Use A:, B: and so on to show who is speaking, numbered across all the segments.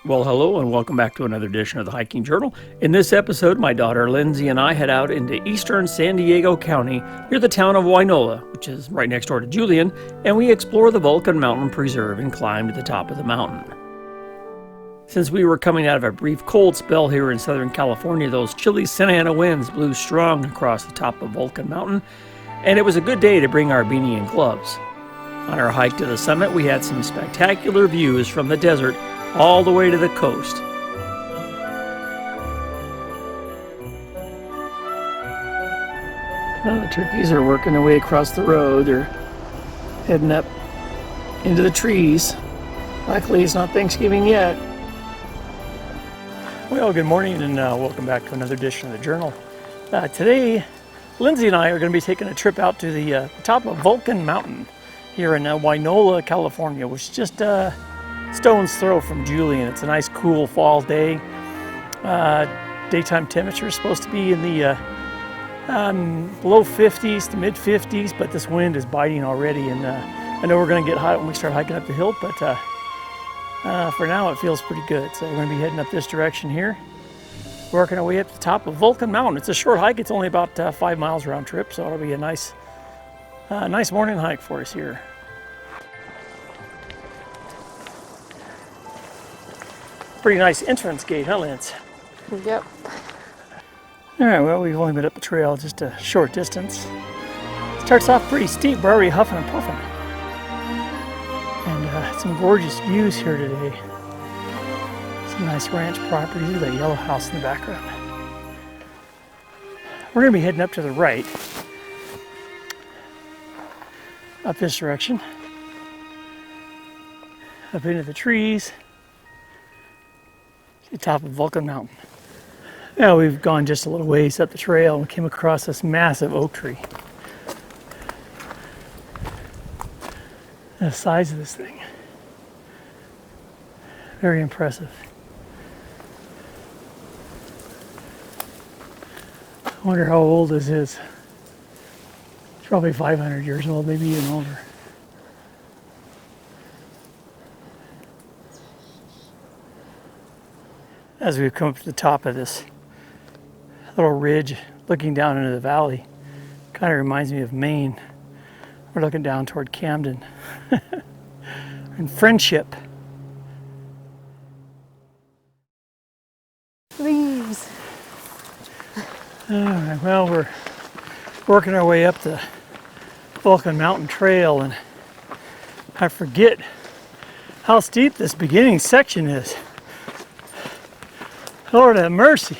A: Well, hello and welcome back to another edition of the Hiking Journal. In this episode, my daughter Lindsey and I head out into eastern San Diego County near the town of Wainola, which is right next door to Julian, and we explore the Volcan Mountain Preserve and climb to the top of the mountain. Since we were coming out of a brief cold spell here in Southern California, those chilly Santa Ana winds blew strong across the top of Volcan Mountain, and it was a good day to bring our beanie and gloves. On our hike to the summit, we had some spectacular views from the desert all the way to the coast. Well, the turkeys are working their way across the road. They're heading up into the trees. Luckily, it's not Thanksgiving yet. Well, good morning and welcome back to another edition of the Journal. Today, Lindsey and I are going to be taking a trip out to the top of Volcan Mountain here in Wainola, California, which is just stone's throw from Julian. It's a nice cool fall day. Daytime temperature is supposed to be in the low 50s to mid 50s, but this wind is biting already, and I know we're going to get hot when we start hiking up the hill, but for now it feels pretty good. So we're going to be heading up this direction here, working our way up to the top of Volcan Mountain. It's a short hike. It's only about 5 miles round trip, so it'll be a nice morning hike for us here. Pretty nice entrance gate, huh, Linz?
B: Yep.
A: All right, well, we've only been up the trail just a short distance. Starts off pretty steep. We're already huffing and puffing. And some gorgeous views here today. Some nice ranch properties. Look at that yellow house in the background. We're going to be heading up to the right, up this direction, up into the trees, the top of Volcan Mountain. Now we've gone just a little ways up the trail and came across this massive oak tree. The size of this thing, very impressive. I wonder how old this is. It's probably 500 years old, maybe even older. As we've come up to the top of this little ridge looking down into the valley, kind of reminds me of Maine. We're looking down toward Camden and Friendship.
B: Leaves.
A: All right, well, we're working our way up the Volcan Mountain Trail, and I forget how steep this beginning section is. Lord have mercy.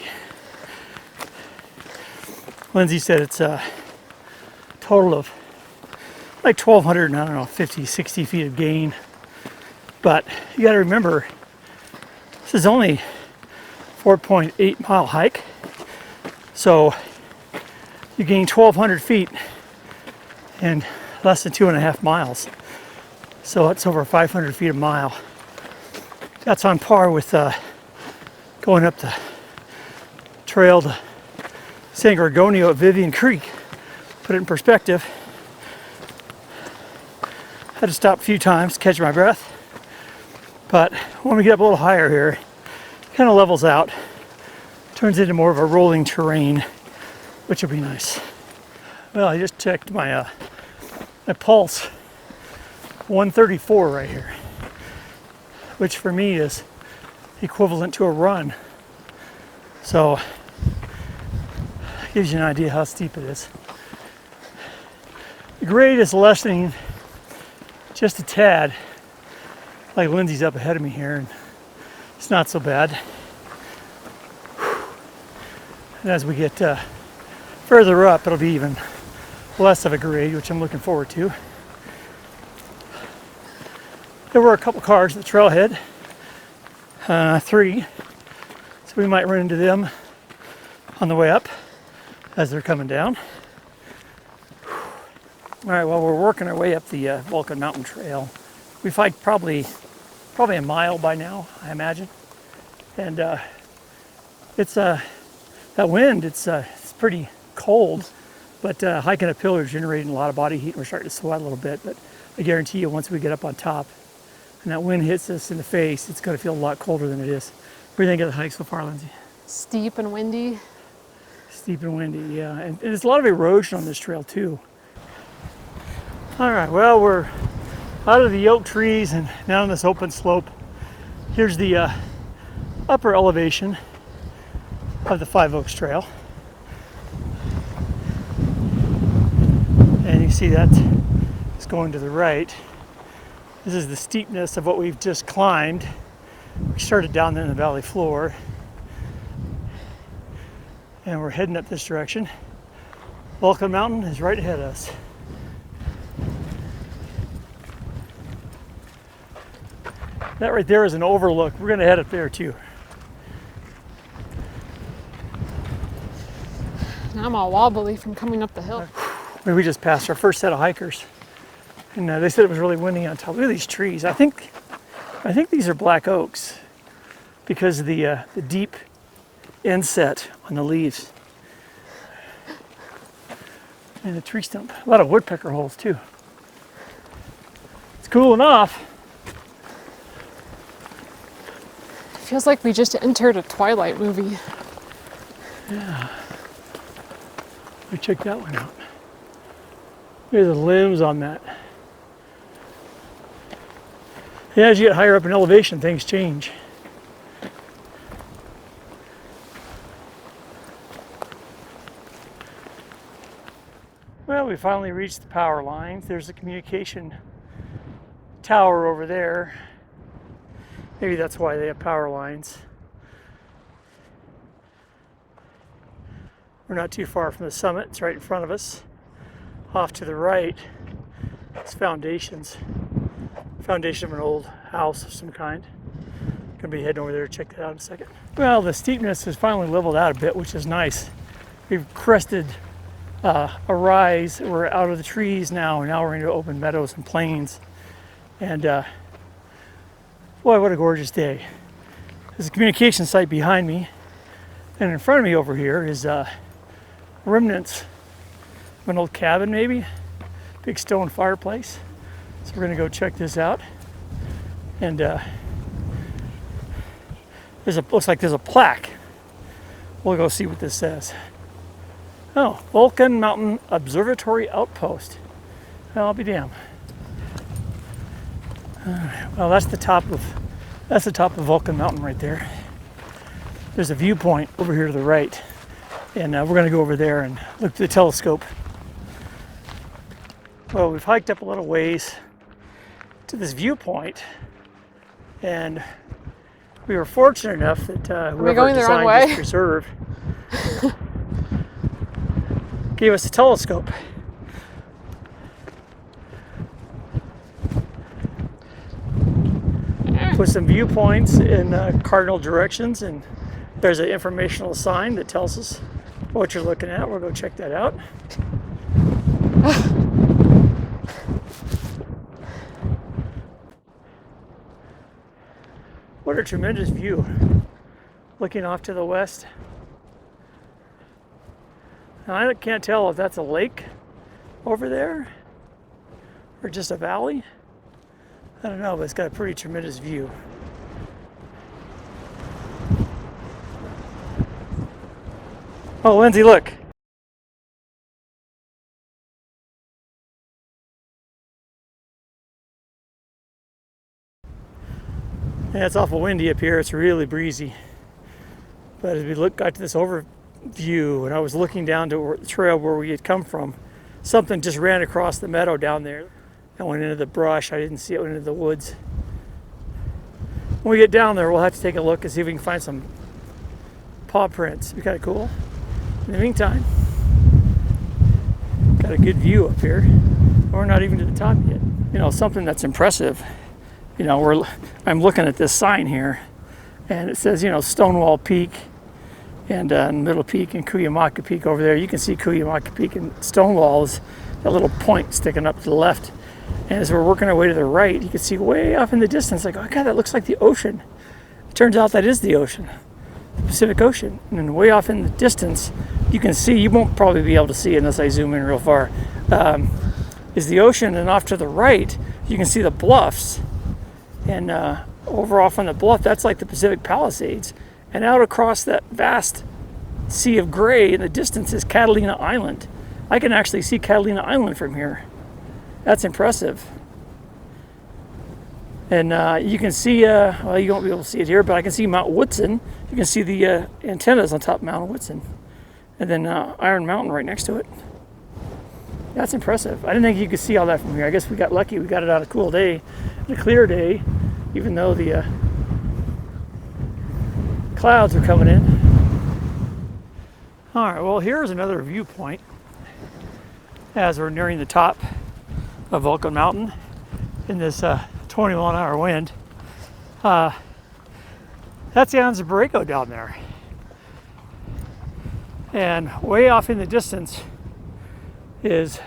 A: Lindsey said it's a total of like 1,200, I don't know, 50, 60 feet of gain. But you got to remember, this is only 4.8 mile hike. So you gain 1,200 feet in less than 2.5 miles. So it's over 500 feet a mile. That's on par with going up the trail to San Gorgonio at Vivian Creek. Put it in perspective. Had to stop a few times to catch my breath. But when we get up a little higher here, it kind of levels out. Turns into more of a rolling terrain, which will be nice. Well, I just checked my pulse. 134 right here, which for me is equivalent to a run. So gives you an idea how steep it is. The grade is lessening just a tad, like Lindsey's up ahead of me here, and it's not so bad. And as we get further up, it'll be even less of a grade, which I'm looking forward to. There were a couple cars at the trailhead, 3, so we might run into them on the way up as they're coming down. All right, well, we're working our way up the Volcan Mountain Trail. We've hiked probably a mile by now, I imagine. And it's that wind, it's pretty cold, but hiking uphill is generating a lot of body heat, and we're starting to sweat a little bit. But I guarantee you, once we get up on top, and that wind hits us in the face, it's going to feel a lot colder than it is. What do you think of the hike so far, Lindsay?
B: Steep and windy.
A: Steep and windy, yeah. And there's a lot of erosion on this trail too. All right, well, we're out of the oak trees and now on this open slope. Here's the upper elevation of the Five Oaks Trail. And you see that it's going to the right. This is the steepness of what we've just climbed. We started down there in the valley floor. And we're heading up this direction. Volcan Mountain is right ahead of us. That right there is an overlook. We're gonna head up there too.
B: Now I'm all wobbly from coming up the hill.
A: We just passed our first set of hikers. And they said it was really windy on top. Look at these trees. I think these are black oaks because of the deep inset on the leaves. And the tree stump. A lot of woodpecker holes too. It's cool enough.
B: Feels like we just entered a Twilight movie.
A: Yeah. We check that one out. There's the limbs on that. Yeah, as you get higher up in elevation, things change. Well, we finally reached the power lines. There's a communication tower over there. Maybe that's why they have power lines. We're not too far from the summit. It's right in front of us. Off to the right, it's foundations. Foundation of an old house of some kind. Gonna be heading over there to check that out in a second. Well, the steepness has finally leveled out a bit, which is nice. We've crested a rise. We're out of the trees now, and now we're into open meadows and plains. And boy, what a gorgeous day. There's a communication site behind me, and in front of me over here is remnants of an old cabin, maybe. Big stone fireplace. So we're gonna go check this out. And looks like there's a plaque. We'll go see what this says. Oh, Volcan Mountain Observatory Outpost. Well, I'll be damned. Well, that's the top of Volcan Mountain right there. There's a viewpoint over here to the right, and we're going to go over there and look through the telescope. Well, we've hiked up a little ways to this viewpoint, and we were fortunate enough that whoever designed this preserve gave us a telescope. With some viewpoints in cardinal directions, and there's an informational sign that tells us what you're looking at. We'll go check that out. What a tremendous view, looking off to the west. Now, I can't tell if that's a lake over there or just a valley. I don't know, but it's got a pretty tremendous view. Oh, Lindsay, look. Yeah, it's awful windy up here. It's really breezy. But as we got to this overview, and I was looking down to the trail where we had come from, something just ran across the meadow down there. I went into the brush. I didn't see it. Went into the woods. When we get down there, we'll have to take a look and see if we can find some paw prints. It'd be kind of cool. In the meantime, got a good view up here. We're not even to the top yet. You know, something that's impressive. You know, I'm looking at this sign here, and it says, you know, Stonewall Peak and Middle Peak and Cuyamaca Peak over there. You can see Cuyamaca Peak, and Stonewall is that little point sticking up to the left. And as we're working our way to the right, you can see way off in the distance, like, oh God, that looks like the ocean. It turns out that is the ocean, the Pacific Ocean. And then way off in the distance, you can see, you won't probably be able to see unless I zoom in real far, is the ocean. And off to the right, you can see the bluffs And over off on the bluff, that's like the Pacific Palisades. And out across that vast sea of gray in the distance is Catalina Island. I can actually see Catalina Island from here. That's impressive. And you can see, well, you won't be able to see it here, but I can see Mount Woodson. You can see the antennas on top of Mount Woodson. And then Iron Mountain right next to it. That's impressive. I didn't think you could see all that from here. I guess we got lucky. We got it on a cool day, a clear day, even though the clouds are coming in. All right, well, here's another viewpoint as we're nearing the top of Volcan Mountain in this 20-mile-an-hour wind. That's the Islands of Borrego down there. And way off in the distance is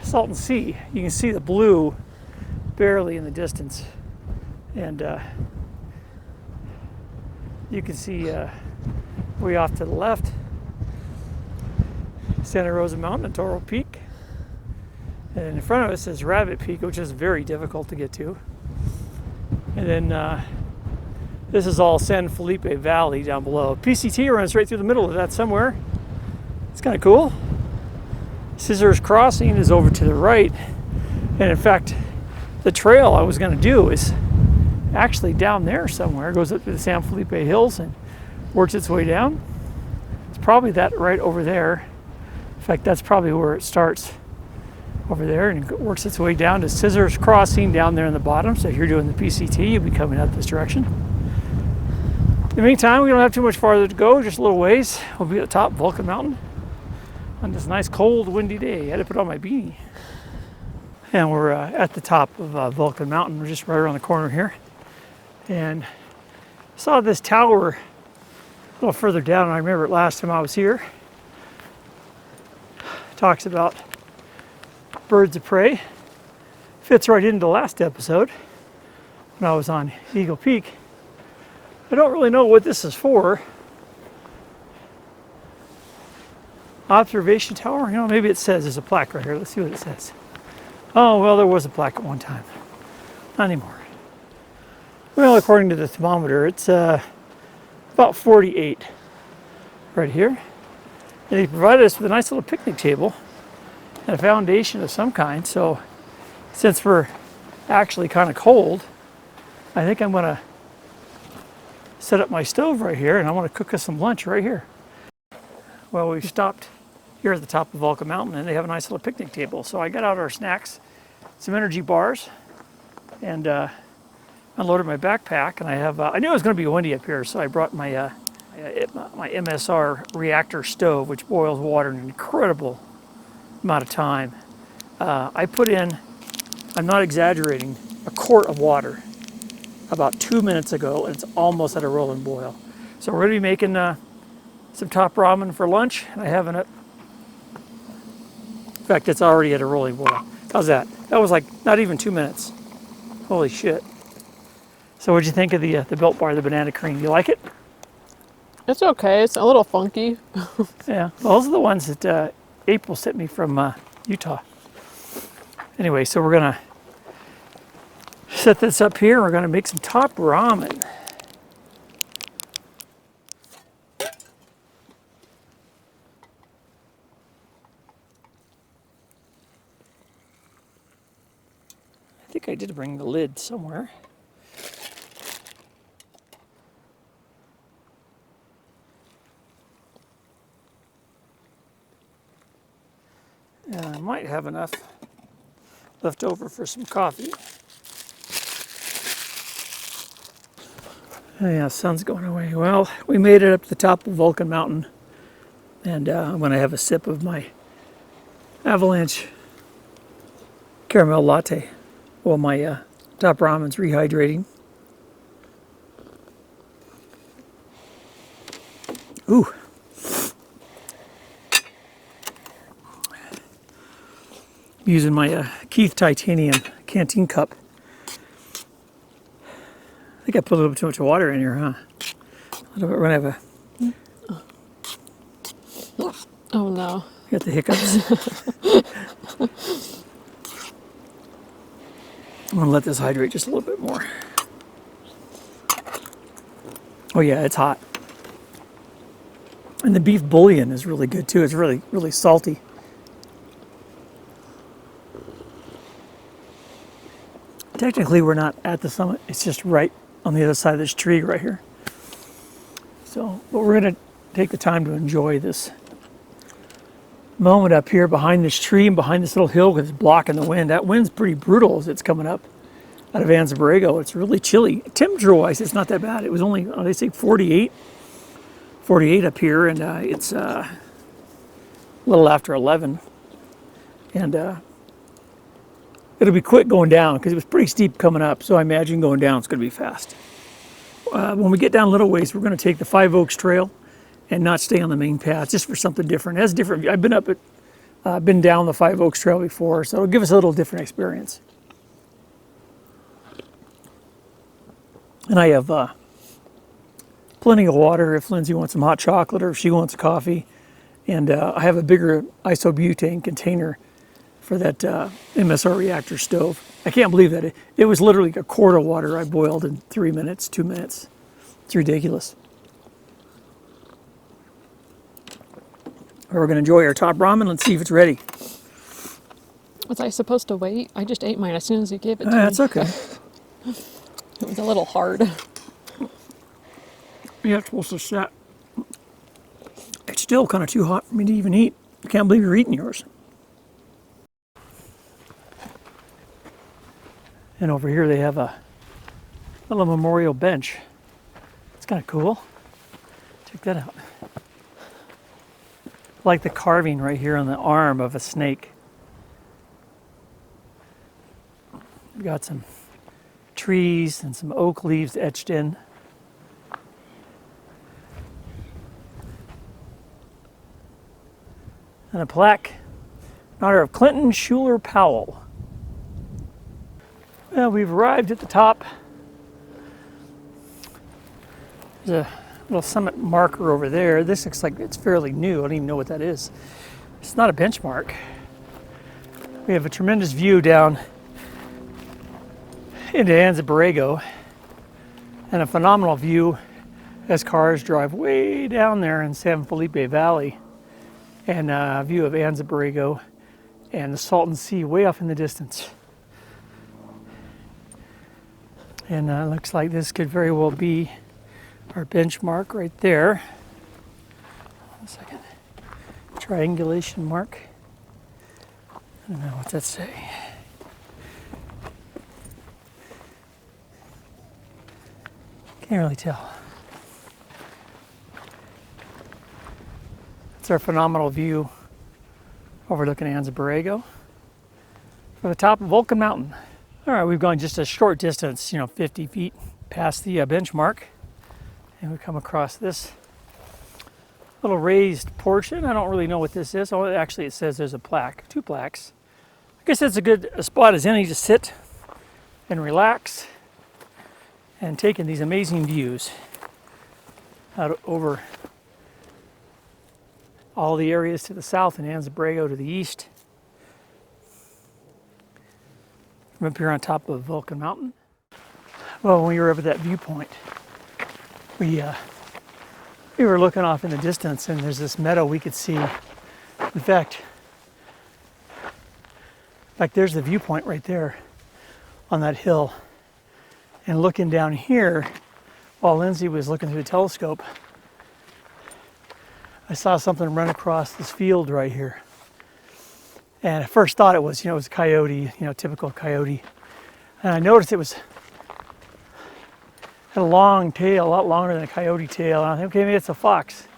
A: Salton Sea. You can see the blue barely in the distance. And you can see way off to the left Santa Rosa Mountain and Toro Peak. And in front of us is Rabbit Peak, which is very difficult to get to. And then this is all San Felipe Valley down below. PCT runs right through the middle of that somewhere. It's kind of cool. Scissors Crossing is over to the right. And in fact, the trail I was going to do is actually down there somewhere. It goes up to the San Felipe Hills and works its way down. It's probably that right over there. In fact, that's probably where it starts over there and it works its way down to Scissors Crossing down there in the bottom. So if you're doing the PCT, you'll be coming out this direction. In the meantime, we don't have too much farther to go, just a little ways. We'll be at the top of Volcan Mountain on this nice cold, windy day. I had to put on my beanie. And we're at the top of Volcan Mountain. We're just right around the corner here. And saw this tower a little further down. I remember it last time I was here. Talks about birds of prey. Fits right into the last episode when I was on Eagle Peak. I don't really know what this is for. Observation tower? You know, maybe it says there's a plaque right here. Let's see what it says. Oh, well, there was a plaque at one time. Not anymore. Well, according to the thermometer, it's about 48 right here. And they provided us with a nice little picnic table and a foundation of some kind. So since we're actually kind of cold, I think I'm going to set up my stove right here and I want to cook us some lunch right here. Well, we've stopped here at the top of Volcan Mountain and they have a nice little picnic table. So I got out our snacks, some energy bars, and unloaded my backpack. And I have, I knew it was going to be windy up here, so I brought my my MSR reactor stove, which boils water in an incredible amount of time. I put in, I'm not exaggerating, a quart of water about 2 minutes ago, and it's almost at a rolling boil. So we're going to be making some top ramen for lunch. I have it. In fact, it's already at a rolling boil. How's that? That was like not even 2 minutes. Holy shit. So what'd you think of the Built Bar, the banana cream? You like it?
B: It's okay. It's a little funky.
A: Yeah. Well, those are the ones that April sent me from Utah. Anyway, so we're going to set this up here. We're going to make some top ramen. I think I did bring the lid somewhere. And I might have enough left over for some coffee. Oh yeah, sun's going away. Well, we made it up to the top of Volcan Mountain. And I'm going to have a sip of my Avalanche caramel latte while my top ramen's rehydrating. Ooh. I'm using my Keith Titanium canteen cup. I think I put a little bit too much water in here, huh? We're gonna have a...
B: Oh no.
A: You got the hiccups. I'm gonna let this hydrate just a little bit more. Oh yeah, it's hot. And the beef bouillon is really good too. It's really, really salty. Technically, we're not at the summit. It's just right on the other side of this tree right here. So, but we're gonna take the time to enjoy this moment up here behind this tree and behind this little hill because it's blocking the wind. That wind's pretty brutal as it's coming up out of Anza Borrego. It's really chilly. Temperature-wise, it's not that bad. It was only, they say 48 up here, and it's a little after 11. And it'll be quick going down because it was pretty steep coming up, so I imagine going down it's going to be fast. When we get down a little ways, we're going to take the Five Oaks Trail and not stay on the main path, just for something different. That's different. I've been down the Five Oaks Trail before, so it'll give us a little different experience. And I have plenty of water if Lindsey wants some hot chocolate or if she wants coffee. And I have a bigger isobutane container for that MSR reactor stove. I can't believe that. It was literally a quart of water I boiled in 3 minutes, 2 minutes. It's ridiculous. We're going to enjoy our top ramen. Let's see if it's ready.
B: Was I supposed to wait? I just ate mine as soon as you gave it to me.
A: That's okay.
B: It was a little hard.
A: Yeah, it's supposed to set. It's still kind of too hot for me to even eat. I can't believe you're eating yours. And over here they have a little memorial bench. It's kind of cool. Check that out. I like the carving right here on the arm of a snake. We've got some trees and some oak leaves etched in. And a plaque in honor of Clinton Schuler Powell. Well, we've arrived at the top. There's a little summit marker over there. This looks like it's fairly new. I don't even know what that is. It's not a benchmark. We have a tremendous view down into Anza Borrego and a phenomenal view as cars drive way down there in San Felipe Valley, and a view of Anza Borrego and the Salton Sea way off in the distance. And it looks like this could very well be our benchmark right there. One second. Triangulation mark. I don't know what that say. Can't really tell. It's our phenomenal view overlooking Anza Borrego from the top of Volcan Mountain. All right, we've gone just a short distance, 50 feet past the benchmark, and we come across this little raised portion. I don't really know what this is. Oh, actually, it says there's a plaque, 2 plaques. I guess that's a good spot as any to sit and relax and take in these amazing views out over all the areas to the south and Anza Borrego to the east. From up here on top of Volcan Mountain. Well, when we were over that viewpoint, we were looking off in the distance, and there's this meadow we could see. In fact, there's the viewpoint right there on that hill. And looking down here, while Lindsey was looking through the telescope, I saw something run across this field right here. And I first thought it was a coyote, typical coyote. And I noticed it had a long tail, a lot longer than a coyote tail. And I think, okay, maybe it's a fox.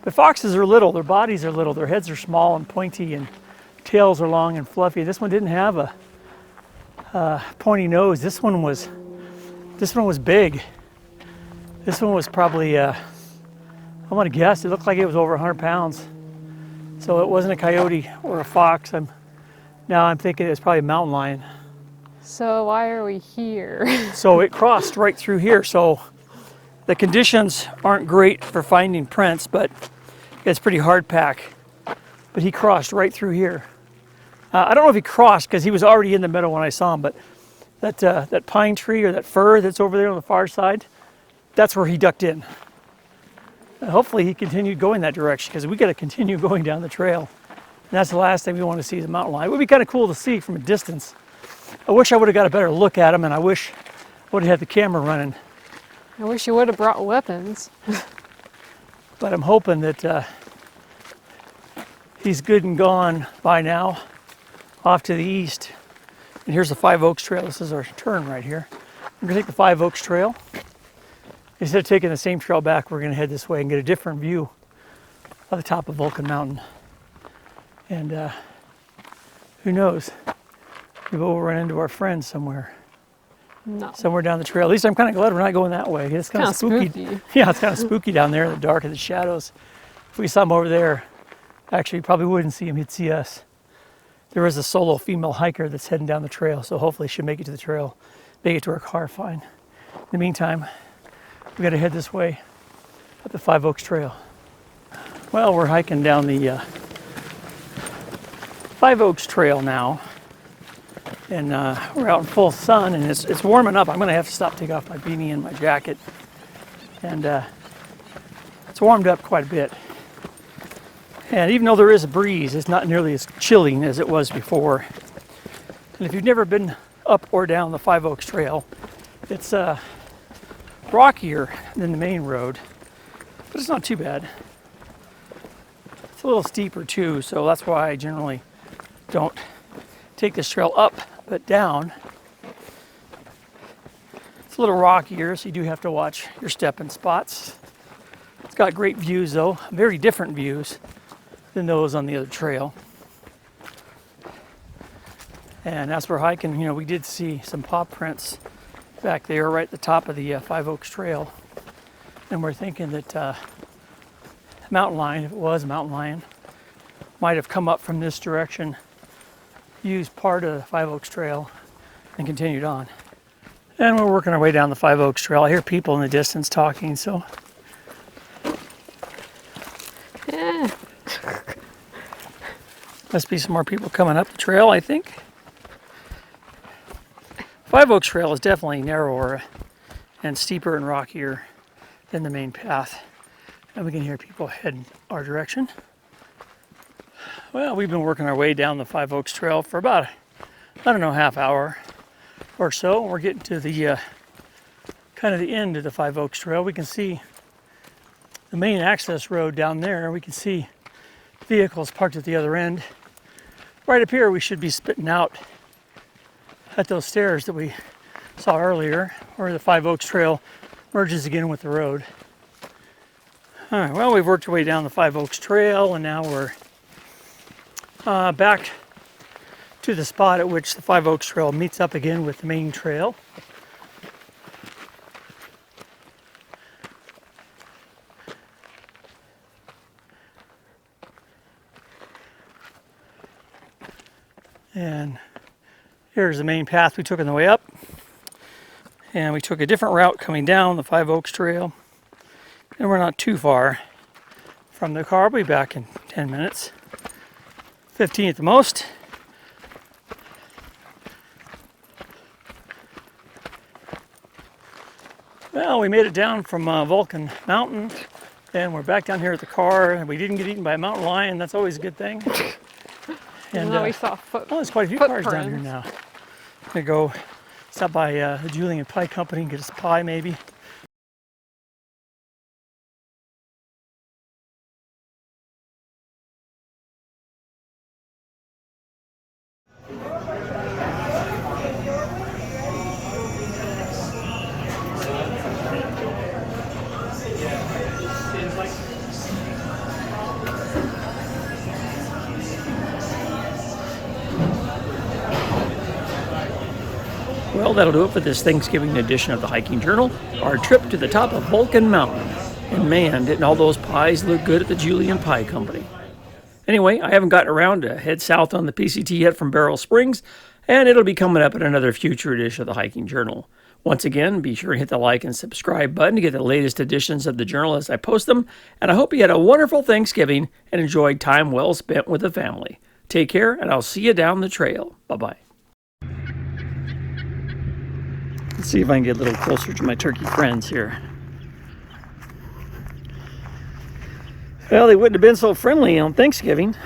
A: But foxes are little, their bodies are little, their heads are small and pointy, and tails are long and fluffy. This one didn't have a pointy nose. This one was big. This one was probably, I'm gonna guess, it looked like it was over 100 pounds. So it wasn't a coyote or a fox. Now I'm thinking it was probably a mountain lion.
B: So why are we here?
A: So it crossed right through here. So the conditions aren't great for finding prints, but it's pretty hard pack. But he crossed right through here. I don't know if he crossed because he was already in the meadow when I saw him, but that pine tree or that fir that's over there on the far side, that's where he ducked in. And hopefully he continued going that direction, because we got to continue going down the trail. And that's the last thing we want to see is a mountain lion. It would be kind of cool to see from a distance. I wish I would have got a better look at him, and I wish I would have had the camera running.
B: I wish you would have brought weapons.
A: But I'm hoping that he's good and gone by now, off to the east. And here's the Five Oaks Trail. This is our turn right here. We're gonna take the Five Oaks Trail. Instead of taking the same trail back, we're gonna head this way and get a different view of the top of Volcan Mountain. And who knows, maybe we'll run into our friends somewhere.
B: No.
A: Somewhere down the trail. At least I'm kind of glad we're not going that way. It's kind of spooky. Yeah, it's kind of spooky down there in the dark of the shadows. If we saw him over there, actually, we probably wouldn't see him. He'd see us. There is a solo female hiker that's heading down the trail, so hopefully she'll make it to the trail, make it to her car fine. In the meantime, we got to head this way up the Five Oaks Trail. Well, we're hiking down the Five Oaks Trail now. And we're out in full sun, and it's warming up. I'm going to have to stop, take off my beanie and my jacket. And it's warmed up quite a bit. And even though there is a breeze, it's not nearly as chilling as it was before. And if you've never been up or down the Five Oaks Trail, it's rockier than the main road, but it's not too bad. It's a little steeper too, so that's why I generally don't take this trail up but down. It's a little rockier, so you do have to watch your stepping spots. It's got great views though, very different views than those on the other trail. And as we're hiking, you know, we did see some paw prints back there right at the top of the Five Oaks Trail. And we're thinking that mountain lion, if it was a mountain lion, might have come up from this direction, used part of the Five Oaks Trail, and continued on. And we're working our way down the Five Oaks Trail. I hear people in the distance talking, so.
B: Yeah.
A: Must be some more people coming up the trail, I think. Five Oaks Trail is definitely narrower and steeper and rockier than the main path. And we can hear people heading our direction. Well, we've been working our way down the Five Oaks Trail for about, I don't know, half hour or so. We're getting to the kind of the end of the Five Oaks Trail. We can see the main access road down there. We can see vehicles parked at the other end. Right up here, we should be spitting out at those stairs that we saw earlier, where the Five Oaks Trail merges again with the road. All right, well, we've worked our way down the Five Oaks Trail, and now we're back to the spot at which the Five Oaks Trail meets up again with the main trail. And here's the main path we took on the way up. And we took a different route coming down the Five Oaks Trail. And we're not too far from the car. We'll be back in 10 minutes. 15 at the most. Well, we made it down from Volcan Mountain, and we're back down here at the car, and we didn't get eaten by a mountain lion. That's always a good thing. And
B: we saw
A: there's quite a few cars down here now. I'm gonna go stop by the Julian Pie Company and get us a pie, maybe. Well, that'll do it for this Thanksgiving edition of the Hiking Journal. Our trip to the top of Volcan Mountain. And man, didn't all those pies look good at the Julian Pie Company. Anyway, I haven't gotten around to head south on the PCT yet from Barrel Springs, and it'll be coming up in another future edition of the Hiking Journal. Once again, be sure to hit the like and subscribe button to get the latest editions of the journal as I post them, and I hope you had a wonderful Thanksgiving and enjoyed time well spent with the family. Take care, and I'll see you down the trail. Bye-bye. Let's see if I can get a little closer to my turkey friends here. Well, they wouldn't have been so friendly on Thanksgiving.